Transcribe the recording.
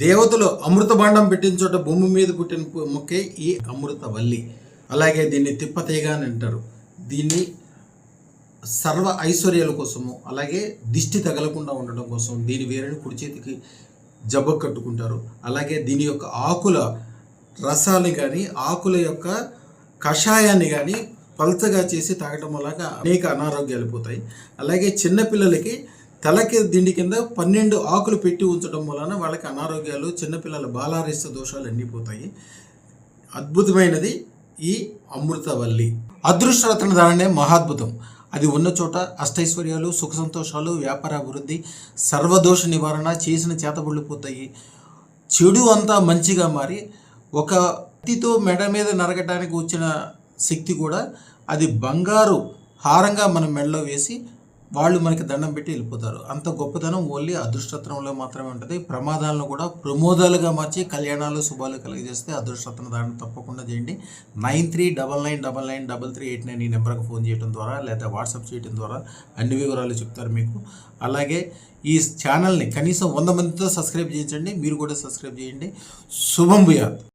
దేవతలు అమృత భాండం పెట్టిన చోట భూమి మీద పుట్టిన మొక్కే ఈ అమృతవల్లి. అలాగే దీన్ని తిప్పతీగ అని అంటారు. దీన్ని సర్వ ఐశ్వర్యాల కోసము, అలాగే దిష్టి తగలకుండా ఉండడం కోసం దీని వేరుని కుడి చేతికి జబ్బ కట్టుకుంటారు. అలాగే దీని యొక్క ఆకుల రసాన్ని కానీ, ఆకుల యొక్క కషాయాన్ని కానీ పల్చగా చేసి తాగటం వల్ల అనేక అనారోగ్యాలు పోతాయి. అలాగే చిన్నపిల్లలకి తలకి దిండి కింద 12 ఆకులు పెట్టి ఉంచడం వలన వాళ్ళకి అనారోగ్యాలు, చిన్నపిల్లల బాలారిష్ట దోషాలు అన్నీ పోతాయి. అద్భుతమైనది ఈ అమృతవల్లి. అదృష్టరత్న ధారణే మహాద్భుతం. అది ఉన్న చోట అష్టైశ్వర్యాలు, సుఖ సంతోషాలు, వ్యాపార అభివృద్ధి, సర్వదోష నివారణ, చేసిన చేతబడులు పోతాయి. చెడు అంతా మంచిగా మారి ఒక కత్తితో మెడ మీద నరగటానికి వచ్చిన శక్తి కూడా అది బంగారు హారంగా మన మెడలో వేసి వాళ్ళు మనకి దండం పెట్టి వెళ్ళిపోతారు. అంత గొప్పతనం ఓన్లీ అదృష్టరత్నంలో మాత్రమే ఉంటుంది. ప్రమాదాలను కూడా ప్రమోదాలుగా మార్చి కళ్యాణాలు, శుభాలు కలిగజేస్తే అదృష్టరత్న ధారణ తప్పకుండా చేయండి. 9399993389 ఈ నెంబర్కి ఫోన్ చేయడం ద్వారా లేదా వాట్సాప్ చేయడం ద్వారా అన్ని వివరాలు చెప్తారు మీకు. అలాగే ఈ ఛానల్ని కనీసం 100 మందితో సబ్స్క్రైబ్ చేయించండి. మీరు కూడా సబ్స్క్రైబ్ చేయండి. శుభం భూయాత్.